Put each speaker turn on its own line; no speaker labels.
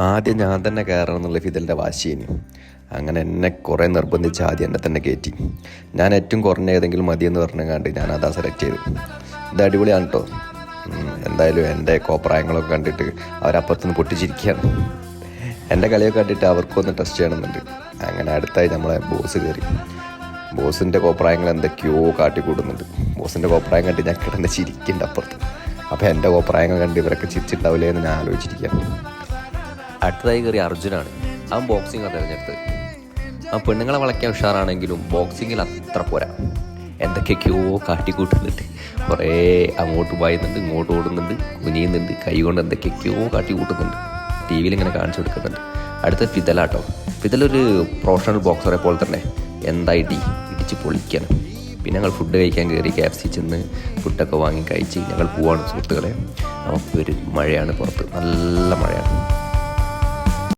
ആദ്യം ഞാൻ തന്നെ കയറണം എന്നുള്ള ഫിദലിൻ്റെ വാശിയേന്. അങ്ങനെ എന്നെ കുറേ നിർബന്ധിച്ച് ആദ്യം എന്നെ തന്നെ കയറ്റി. ഞാൻ ഏറ്റവും കുറഞ്ഞ ഏതെങ്കിലും മതിയെന്ന് പറഞ്ഞുകൊണ്ട് ഞാൻ അതാ സെലക്ട് ചെയ്തു. ഇത് അടിപൊളിയാണ് കേട്ടോ. എന്തായാലും എൻ്റെ കോപ്രായങ്ങളൊക്കെ കണ്ടിട്ട് അവരപ്പുറത്തുനിന്ന് പൊട്ടിച്ചിരിക്കുകയാണ്. എൻ്റെ കളിയൊക്കെ കണ്ടിട്ട് അവർക്കൊന്ന് ടെസ്റ്റ് ചെയ്യണമെന്നുണ്ട്. അങ്ങനെ അടുത്തായി നമ്മളെ ബോസ് കയറി. ബോസിൻ്റെ കോപ്രായങ്ങൾ എന്തൊക്കെയോ കാട്ടിക്കൂടുന്നുണ്ട്. ബോസിൻ്റെ കോപ്രായം കണ്ട് ഞാൻ കിടന്ന് ചിരിക്കുന്നുണ്ട് അപ്പുറത്ത്. അപ്പോൾ എൻ്റെ കോപ്രായങ്ങൾ കണ്ട് ഇവരൊക്കെ ചിരിച്ചിട്ടാവില്ലേ എന്ന് ഞാൻ ആലോചിച്ചിരിക്കുകയാണ്. അടുത്തതായി കയറി അർജുനാണ്. അവൻ ബോക്സിംഗാണ് തിരഞ്ഞെടുത്തത്. ആ പെണ്ണുങ്ങളെ വളയ്ക്കാൻ ഉഷാറാണെങ്കിലും ബോക്സിങ്ങിൽ അത്ര പോരാ. എന്തൊക്കെയൊക്കെയോ കാട്ടിക്കൂട്ടുന്നുണ്ട്. കുറേ അങ്ങോട്ട് പായുന്നുണ്ട്, ഇങ്ങോട്ട് ഓടുന്നുണ്ട്, കുനിയുന്നുണ്ട്, കൈ കൊണ്ട് എന്തൊക്കെയൊക്കെയോ കാട്ടിക്കൂട്ടുന്നുണ്ട്. ടി വിയിൽ ഇങ്ങനെ കാണിച്ചു കൊടുക്കുന്നുണ്ട്. അടുത്ത ഫിദലാട്ടോ. ഫിദലൊരു പ്രൊഫഷണൽ ബോക്സറെ പോലെ തന്നെ എന്തായിട്ട് ഇടിച്ച് പൊളിക്കണം. പിന്നെ ഞങ്ങൾ ഫുഡ് കഴിക്കാൻ കയറി. KFC ചെന്ന് ഫുഡൊക്കെ വാങ്ങി കഴിച്ച് ഞങ്ങൾ പോവാണ് സുഹൃത്തുക്കളെ. നമുക്കൊരു മഴയാണ് പുറത്ത്, നല്ല മഴയാണ്.